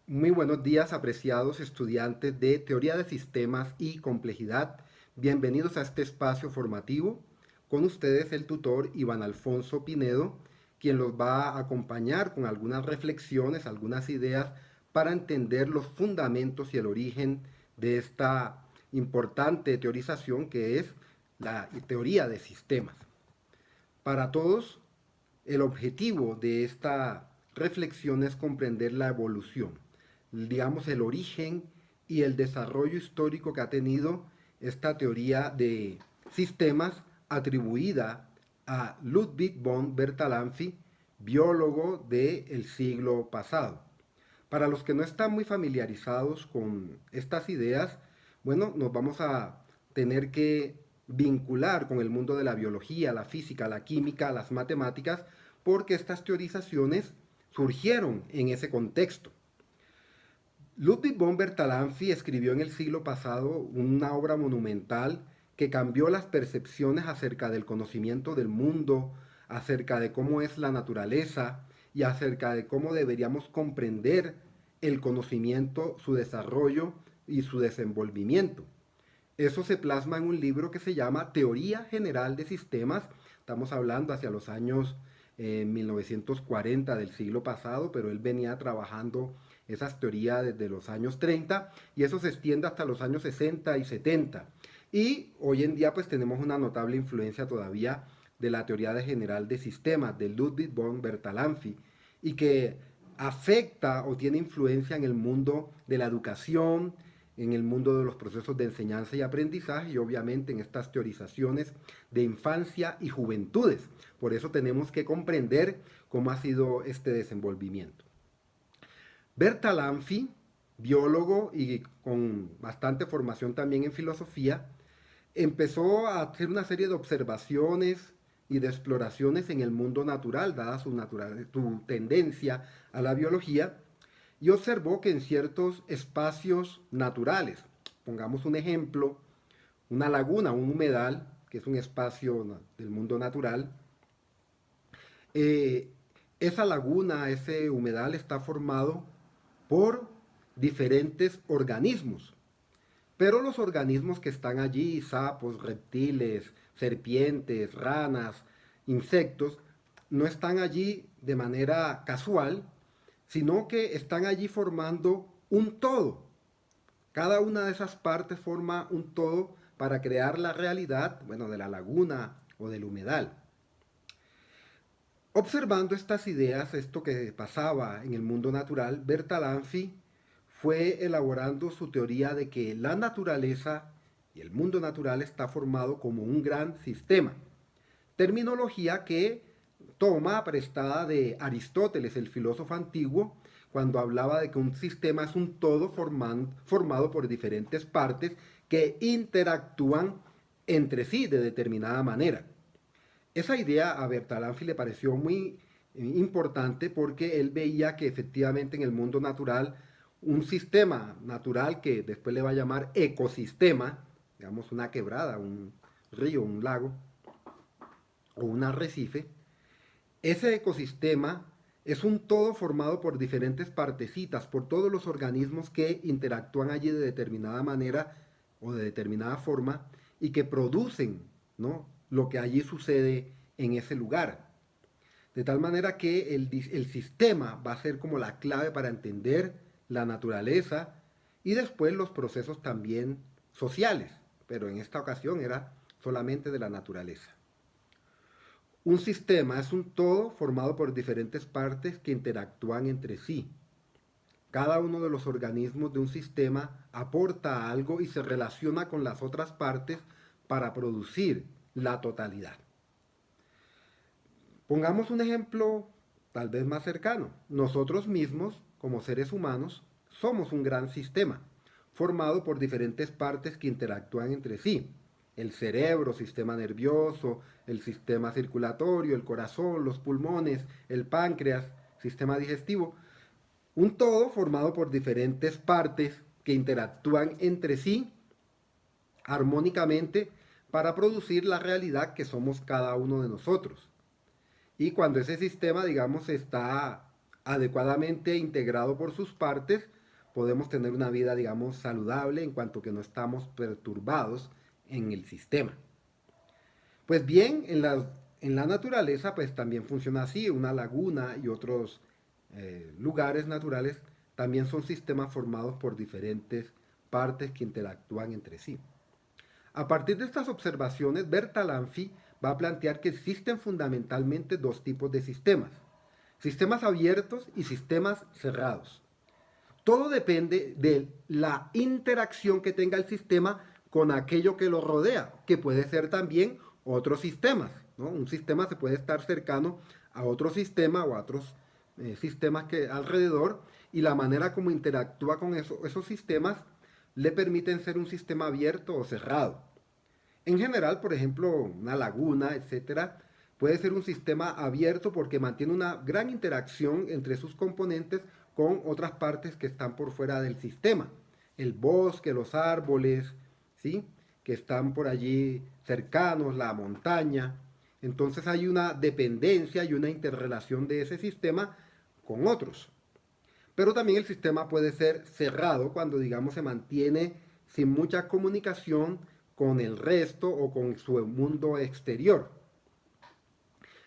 Muy buenos días, apreciados estudiantes de Teoría de Sistemas y Complejidad. Bienvenidos a este espacio formativo. Con ustedes el tutor Iván Alfonso Pinedo, quien los va a acompañar con algunas reflexiones, algunas ideas para entender los fundamentos y el origen de esta importante teorización que es la teoría de sistemas. Para todos, el objetivo de esta reflexión es comprender la evolución, digamos el origen y el desarrollo histórico que ha tenido esta teoría de sistemas atribuida a Ludwig von Bertalanffy, biólogo del siglo pasado. Para los que no están muy familiarizados con estas ideas, bueno, nos vamos a tener que vincular con el mundo de la biología, la física, la química, las matemáticas, porque estas teorizaciones surgieron en ese contexto. Ludwig von Bertalanffy escribió en el siglo pasado una obra monumental que cambió las percepciones acerca del conocimiento del mundo, acerca de cómo es la naturaleza y acerca de cómo deberíamos comprender el conocimiento, su desarrollo y su desenvolvimiento. Eso se plasma en un libro que se llama Teoría General de Sistemas. Estamos hablando hacia los años 1940 del siglo pasado, pero él venía trabajando esas teorías desde los años 30 y eso se extiende hasta los años 60 y 70. Y hoy en día pues tenemos una notable influencia todavía de la teoría de general de sistemas de Ludwig von Bertalanffy y que afecta o tiene influencia en el mundo de la educación, en el mundo de los procesos de enseñanza y aprendizaje y obviamente en estas teorizaciones de infancia y juventudes. Por eso tenemos que comprender cómo ha sido este desenvolvimiento. Bertalanffy, biólogo y con bastante formación también en filosofía, empezó a hacer una serie de observaciones y de exploraciones en el mundo natural, dada su tendencia a la biología, y observó que en ciertos espacios naturales, pongamos un ejemplo, una laguna, un humedal, que es un espacio del mundo natural, eh, esa laguna, ese humedal está formado por diferentes organismos. Pero los organismos que están allí, sapos, reptiles, serpientes, ranas, insectos, no están allí de manera casual, sino que están allí formando un todo. Cada una de esas partes forma un todo para crear la realidad, bueno, de la laguna o del humedal. Observando estas ideas, esto que pasaba en el mundo natural, Bertalanffy fue elaborando su teoría de que la naturaleza y el mundo natural está formado como un gran sistema. Terminología que toma prestada de Aristóteles, el filósofo antiguo, cuando hablaba de que un sistema es un todo formado por diferentes partes que interactúan entre sí de determinada manera. Esa idea a Bertalanffy le pareció muy importante porque él veía que efectivamente en el mundo natural un sistema natural que después le va a llamar ecosistema, digamos una quebrada, un río, un lago o un arrecife, ese ecosistema es un todo formado por diferentes partecitas, por todos los organismos que interactúan allí de determinada manera o de determinada forma y que producen, ¿no?, lo que allí sucede en ese lugar. De tal manera que el sistema va a ser como la clave para entender la naturaleza y después los procesos también sociales, pero en esta ocasión era solamente de la naturaleza. Un sistema es un todo formado por diferentes partes que interactúan entre sí. Cada uno de los organismos de un sistema aporta algo y se relaciona con las otras partes para producir la totalidad. Pongamos un ejemplo tal vez más cercano. Nosotros mismos, como seres humanos, somos un gran sistema, formado por diferentes partes que interactúan entre sí. El cerebro, sistema nervioso, el sistema circulatorio, el corazón, los pulmones, el páncreas, sistema digestivo. Un todo formado por diferentes partes que interactúan entre sí armónicamente para producir la realidad que somos cada uno de nosotros. Y cuando ese sistema, digamos, está adecuadamente integrado por sus partes, podemos tener una vida, digamos, saludable en cuanto que no estamos perturbados en el sistema. Pues bien, en la naturaleza pues también funciona así. Una laguna y otros lugares naturales también son sistemas formados por diferentes partes que interactúan entre sí. A partir de estas observaciones, Bertalanffy va a plantear que existen fundamentalmente dos tipos de sistemas: sistemas abiertos y sistemas cerrados. Todo depende de la interacción que tenga el sistema con aquello que lo rodea, que puede ser también otros sistemas, ¿no? Un sistema se puede estar cercano a otro sistema o a otros sistemas que alrededor, y la manera como interactúa con esos sistemas le permiten ser un sistema abierto o cerrado. En general, por ejemplo, una laguna, etcétera, puede ser un sistema abierto porque mantiene una gran interacción entre sus componentes con otras partes que están por fuera del sistema. El bosque, los árboles, ¿sí? Que están por allí cercanos, la montaña. Entonces hay una dependencia y una interrelación de ese sistema con otros. Pero también el sistema puede ser cerrado cuando, digamos, se mantiene sin mucha comunicación con el resto o con su mundo exterior.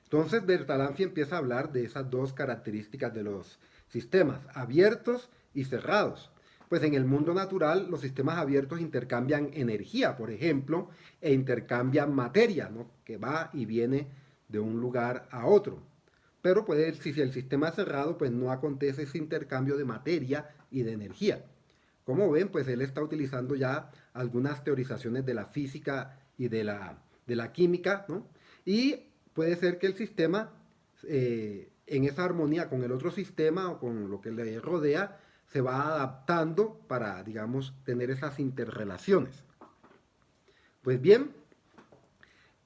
Entonces Bertalanffy empieza a hablar de esas dos características de los sistemas, abiertos y cerrados. Pues en el mundo natural los sistemas abiertos intercambian energía, por ejemplo, e intercambian materia, ¿no? Que va y viene de un lugar a otro. Pero si el sistema es cerrado, pues no acontece ese intercambio de materia y de energía. Como ven, pues él está utilizando ya algunas teorizaciones de la física y de la química, ¿no? Y puede ser que el sistema, en esa armonía con el otro sistema o con lo que le rodea, se va adaptando para, digamos, tener esas interrelaciones. Pues bien,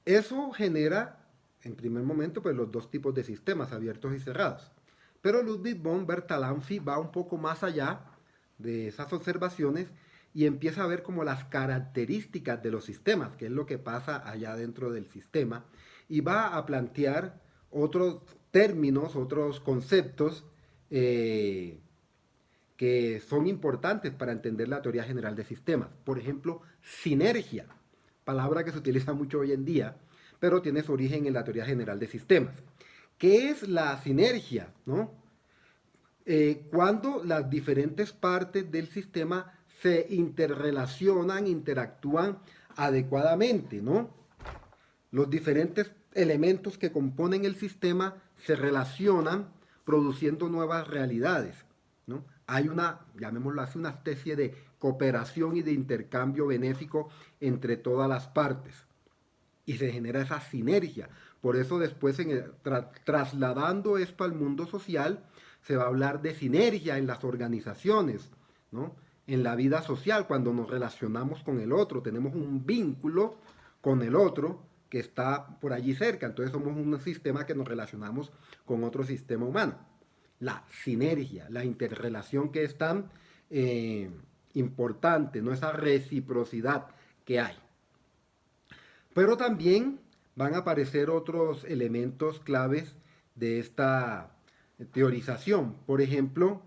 eso genera, en primer momento, pues los dos tipos de sistemas, abiertos y cerrados. Pero Ludwig von Bertalanffy va un poco más allá de esas observaciones y empieza a ver como las características de los sistemas, que es lo que pasa allá dentro del sistema, y va a plantear otros términos, otros conceptos que son importantes para entender la teoría general de sistemas. Por ejemplo, sinergia, palabra que se utiliza mucho hoy en día, pero tiene su origen en la teoría general de sistemas. ¿Qué es la sinergia? ¿No? Cuando las diferentes partes del sistema se interrelacionan, interactúan adecuadamente, ¿no? Los diferentes elementos que componen el sistema se relacionan produciendo nuevas realidades, ¿no? Hay una, llamémoslo así, una especie de cooperación y de intercambio benéfico entre todas las partes. Y se genera esa sinergia. Por eso después, trasladando esto al mundo social, se va a hablar de sinergia en las organizaciones, ¿no? En la vida social, cuando nos relacionamos con el otro, tenemos un vínculo con el otro que está por allí cerca. Entonces somos un sistema que nos relacionamos con otro sistema humano. La sinergia, la interrelación que es tan importante, ¿no? Esa reciprocidad que hay. Pero también van a aparecer otros elementos claves de esta teorización. Por ejemplo,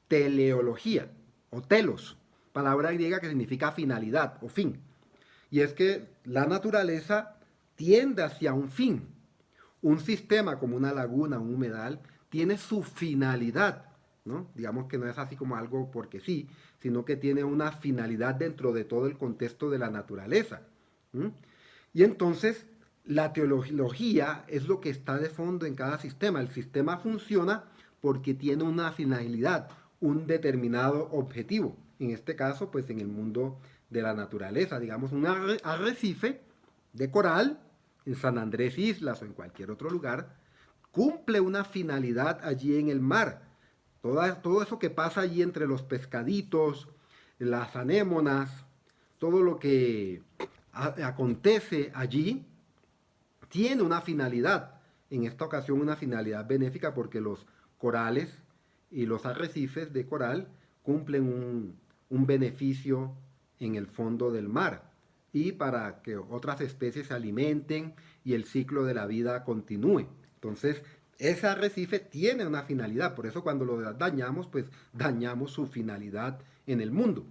teleología o telos, palabra griega que significa finalidad o fin. Y es que la naturaleza tiende hacia un fin. Un sistema como una laguna, un humedal, tiene su finalidad, ¿no? Digamos que no es así como algo porque sí, sino que tiene una finalidad dentro de todo el contexto de la naturaleza. ¿Mm? Y entonces la teología es lo que está de fondo en cada sistema. El sistema funciona porque tiene una finalidad, un determinado objetivo. En este caso, pues en el mundo de la naturaleza, digamos, un arrecife de coral en San Andrés Islas o en cualquier otro lugar, cumple una finalidad allí en el mar. Todo eso que pasa allí entre los pescaditos, las anémonas, todo lo que acontece allí tiene una finalidad. En esta ocasión una finalidad benéfica porque los corales y los arrecifes de coral cumplen un beneficio en el fondo del mar y para que otras especies se alimenten y el ciclo de la vida continúe. Entonces Ese arrecife tiene una finalidad, por eso cuando lo dañamos, pues dañamos su finalidad en el mundo.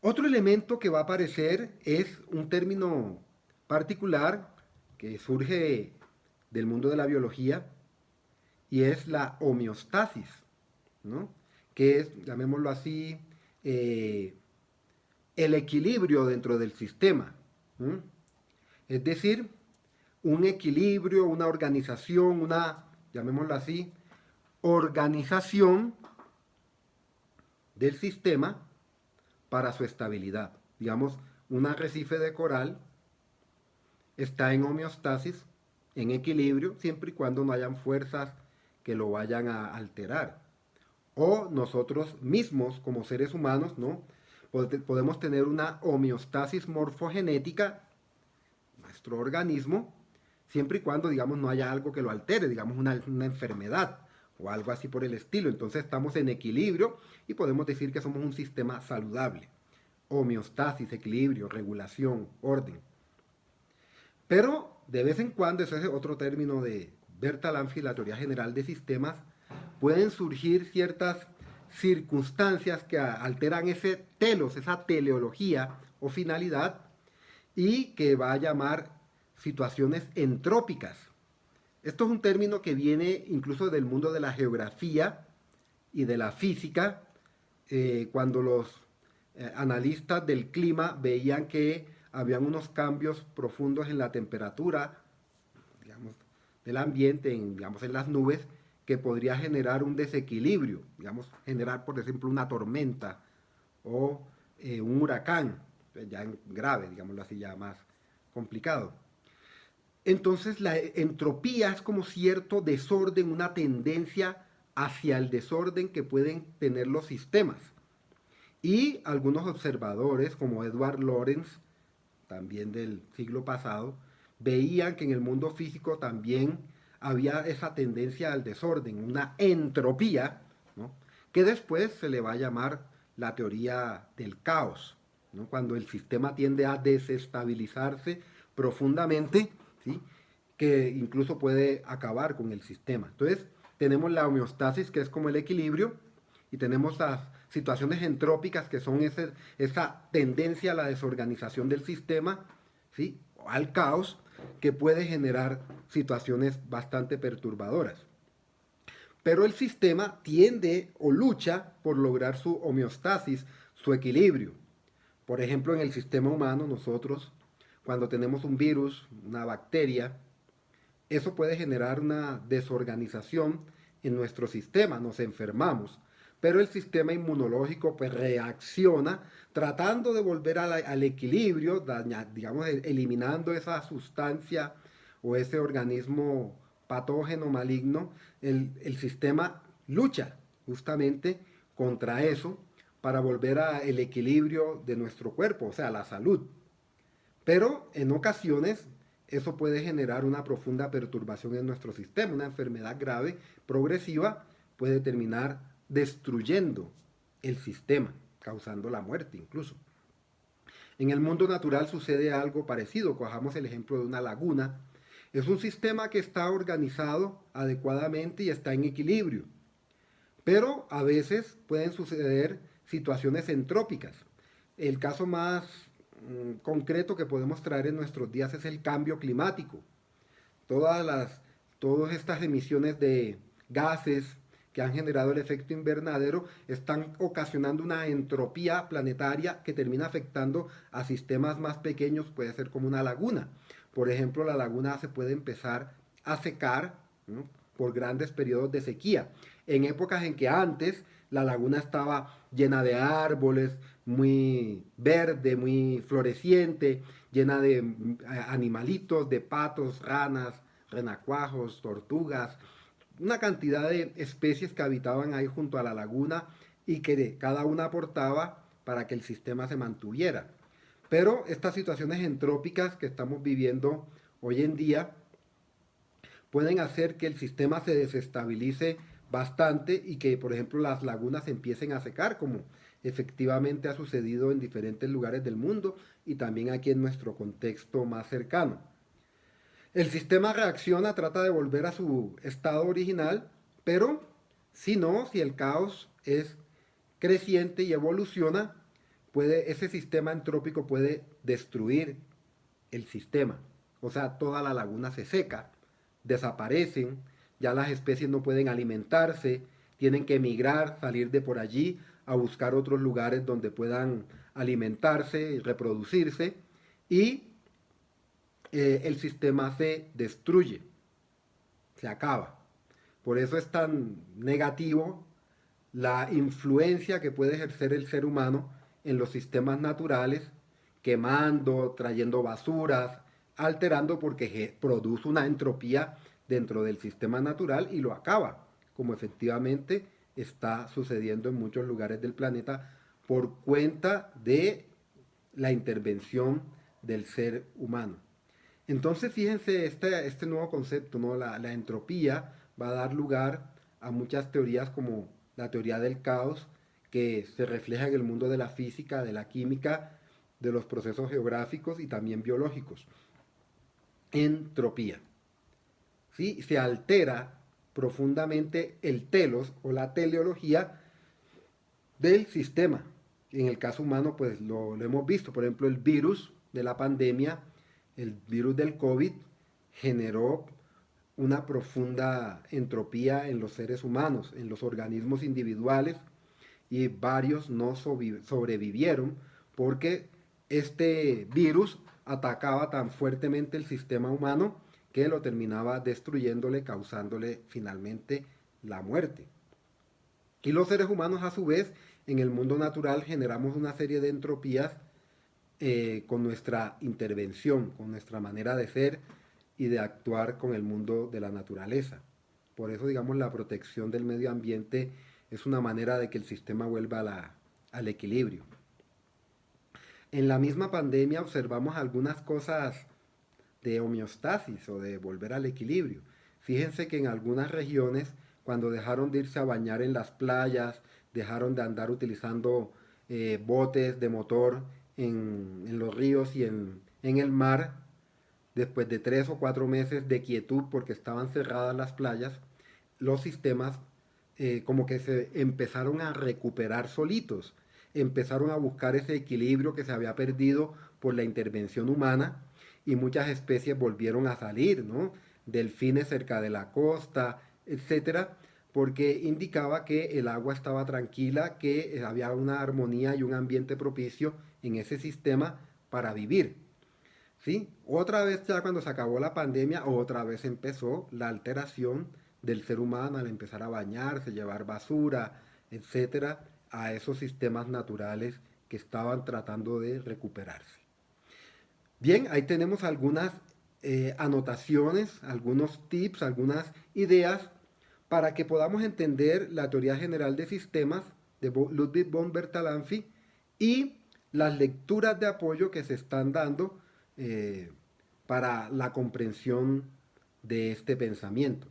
Otro elemento que va a aparecer es un término particular que surge del mundo de la biología y es la homeostasis, ¿no? Que es, llamémoslo así, eh, el equilibrio dentro del sistema. ¿Mm? Es decir, un equilibrio, una organización, una, llamémoslo así, organización del sistema para su estabilidad. Digamos, un arrecife de coral está en homeostasis, en equilibrio, siempre y cuando no hayan fuerzas que lo vayan a alterar. O nosotros mismos, como seres humanos, ¿no? Podemos tener una homeostasis morfogenética, nuestro organismo, siempre y cuando, digamos, no haya algo que lo altere, digamos, una enfermedad o algo así por el estilo. Entonces estamos en equilibrio y podemos decir que somos un sistema saludable. Homeostasis, equilibrio, regulación, orden. Pero de vez en cuando, ese es otro término de Bertalanffy, la teoría general de sistemas, pueden surgir ciertas circunstancias que alteran ese telos, esa teleología o finalidad, y que va a llamar situaciones entrópicas. Esto es un término que viene incluso del mundo de la geografía y de la física, cuando los analistas del clima veían que habían unos cambios profundos en la temperatura, digamos, del ambiente, digamos, en las nubes, que podría generar un desequilibrio, digamos, generar, por ejemplo, una tormenta o un huracán, ya grave, digámoslo así, ya más complicado. Entonces la entropía es como cierto desorden, una tendencia hacia el desorden que pueden tener los sistemas. Y algunos observadores, como Edward Lorenz, también del siglo pasado, veían que en el mundo físico también había esa tendencia al desorden, una entropía, ¿no? Que después se le va a llamar la teoría del caos, ¿no? Cuando el sistema tiende a desestabilizarse profundamente, ¿sí? Que incluso puede acabar con el sistema. Entonces, tenemos la homeostasis, que es como el equilibrio, y tenemos las situaciones entrópicas, que son esa tendencia a la desorganización del sistema, ¿sí? O al caos, que puede generar situaciones bastante perturbadoras. Pero el sistema tiende o lucha por lograr su homeostasis, su equilibrio. Por ejemplo, en el sistema humano, nosotros, cuando tenemos un virus, una bacteria, eso puede generar una desorganización en nuestro sistema, nos enfermamos. Pero el sistema inmunológico pues reacciona tratando de volver al equilibrio, digamos, eliminando esa sustancia o ese organismo patógeno maligno. El sistema lucha justamente contra eso para volver al equilibrio de nuestro cuerpo, o sea, la salud. Pero en ocasiones eso puede generar una profunda perturbación en nuestro sistema. Una enfermedad grave, progresiva, puede terminar destruyendo el sistema, causando la muerte incluso. En el mundo natural sucede algo parecido. Cojamos el ejemplo de una laguna. Es un sistema que está organizado adecuadamente y está en equilibrio. Pero a veces pueden suceder situaciones entrópicas. El caso más concreto que podemos traer en nuestros días es el cambio climático. Todas estas emisiones de gases que han generado el efecto invernadero están ocasionando una entropía planetaria que termina afectando a sistemas más pequeños, puede ser como una laguna. Por ejemplo, la laguna se puede empezar a secar, ¿no? Por grandes periodos de sequía. En épocas en que antes la laguna estaba llena de árboles, muy verde, muy floreciente, llena de animalitos, de patos, ranas, renacuajos, tortugas, una cantidad de especies que habitaban ahí junto a la laguna y que cada una aportaba para que el sistema se mantuviera. Pero estas situaciones entrópicas que estamos viviendo hoy en día pueden hacer que el sistema se desestabilice bastante y que, por ejemplo, las lagunas empiecen a secar, como efectivamente ha sucedido en diferentes lugares del mundo y también aquí en nuestro contexto más cercano. El sistema reacciona, trata de volver a su estado original, pero si no, si el caos es creciente y evoluciona, ese sistema entrópico puede destruir el sistema. O sea, toda la laguna se seca, desaparecen, ya las especies no pueden alimentarse, tienen que emigrar, salir de por allí a buscar otros lugares donde puedan alimentarse y reproducirse, y el sistema se destruye, se acaba. Por eso es tan negativo la influencia que puede ejercer el ser humano en los sistemas naturales, quemando, trayendo basuras, alterando porque produce una entropía dentro del sistema natural y lo acaba, como efectivamente está sucediendo en muchos lugares del planeta por cuenta de la intervención del ser humano. Entonces, fíjense, este nuevo concepto, ¿no? La entropía va a dar lugar a muchas teorías como la teoría del caos, que se refleja en el mundo de la física, de la química, de los procesos geográficos y también biológicos. Entropía. ¿Sí? Se altera profundamente el telos o la teleología del sistema. En el caso humano, pues lo hemos visto. Por ejemplo, el virus de la pandemia, el virus del COVID, generó una profunda entropía en los seres humanos, en los organismos individuales, y varios no sobrevivieron porque este virus atacaba tan fuertemente el sistema humano que lo terminaba destruyéndole, causándole finalmente la muerte. Y los seres humanos, a su vez, en el mundo natural generamos una serie de entropías con nuestra intervención, con nuestra manera de ser y de actuar con el mundo de la naturaleza. Por eso, digamos, la protección del medio ambiente es una manera de que el sistema vuelva al equilibrio. En la misma pandemia observamos algunas cosas de homeostasis o de volver al equilibrio. Fíjense que en algunas regiones, cuando dejaron de irse a bañar en las playas, dejaron de andar utilizando botes de motor en los ríos y en el mar, después de 3 o 4 meses de quietud porque estaban cerradas las playas, los sistemas como que se empezaron a recuperar solitos, empezaron a buscar ese equilibrio que se había perdido por la intervención humana y muchas especies volvieron a salir, ¿no? Delfines cerca de la costa, etcétera, porque indicaba que el agua estaba tranquila, que había una armonía y un ambiente propicio en ese sistema para vivir. ¿Sí? Otra vez ya cuando se acabó la pandemia, otra vez empezó la alteración del ser humano al empezar a bañarse, llevar basura, etcétera, a esos sistemas naturales que estaban tratando de recuperarse. Bien, ahí tenemos algunas anotaciones, algunos tips, algunas ideas para que podamos entender la teoría general de sistemas de Ludwig von Bertalanffy y las lecturas de apoyo que se están dando eh, para la comprensión de este pensamiento.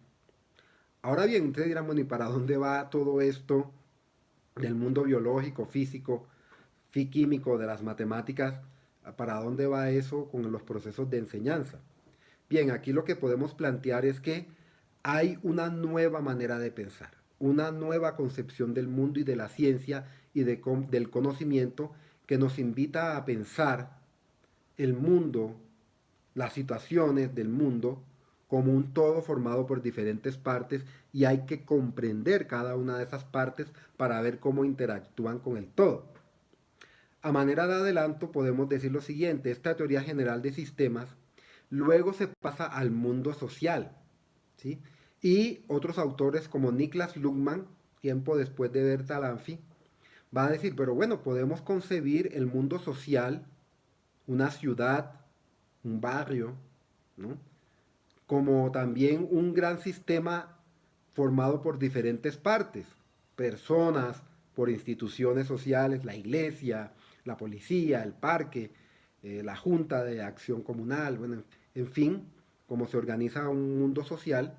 Ahora bien, ustedes dirán, bueno, ¿y para dónde va todo esto del mundo biológico, físico, químico, de las matemáticas? ¿Para dónde va eso con los procesos de enseñanza? Bien, aquí lo que podemos plantear es que hay una nueva manera de pensar, una nueva concepción del mundo y de la ciencia y del conocimiento que nos invita a pensar el mundo, las situaciones del mundo, como un todo formado por diferentes partes y hay que comprender cada una de esas partes para ver cómo interactúan con el todo. A manera de adelanto podemos decir lo siguiente, esta teoría general de sistemas luego se pasa al mundo social, ¿sí? Y otros autores como Niklas Luhmann, tiempo después de Bertalanffy, va a decir, pero bueno, podemos concebir el mundo social, una ciudad, un barrio, ¿no? Como también un gran sistema formado por diferentes partes, personas, por instituciones sociales, la iglesia, la policía, el parque, la junta de acción comunal, bueno, en fin, cómo se organiza un mundo social,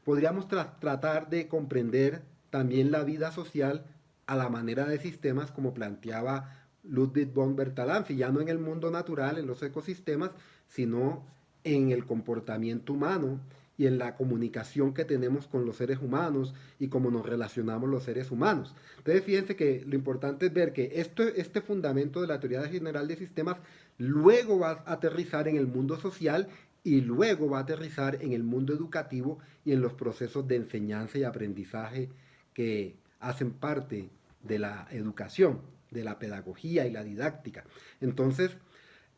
podríamos tratar de comprender también la vida social a la manera de sistemas como planteaba Ludwig von Bertalanffy, ya no en el mundo natural, en los ecosistemas, sino en el comportamiento humano y en la comunicación que tenemos con los seres humanos y cómo nos relacionamos los seres humanos. Entonces fíjense que lo importante es ver que este fundamento de la teoría general de sistemas luego va a aterrizar en el mundo social y luego va a aterrizar en el mundo educativo y en los procesos de enseñanza y aprendizaje que hacen parte de la educación, de la pedagogía y la didáctica. Entonces,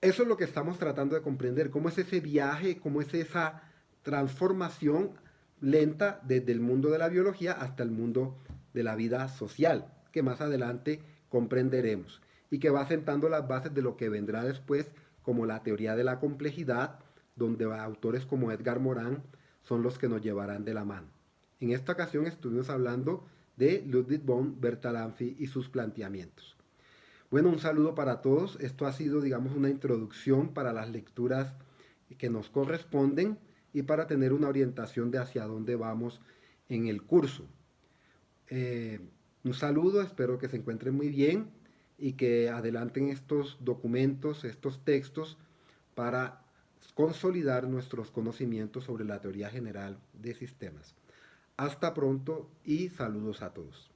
eso es lo que estamos tratando de comprender, cómo es ese viaje, cómo es esa transformación lenta desde el mundo de la biología hasta el mundo de la vida social, que más adelante comprenderemos y que va sentando las bases de lo que vendrá después, como la teoría de la complejidad, donde autores como Edgar Morin son los que nos llevarán de la mano. En esta ocasión estuvimos hablando de Ludwig von Bertalanffy y sus planteamientos. Bueno, un saludo para todos. Esto ha sido, digamos, una introducción para las lecturas que nos corresponden y para tener una orientación de hacia dónde vamos en el curso. Eh, un saludo, espero que se encuentren muy bien y que adelanten estos documentos, estos textos para consolidar nuestros conocimientos sobre la teoría general de sistemas. Hasta pronto y saludos a todos.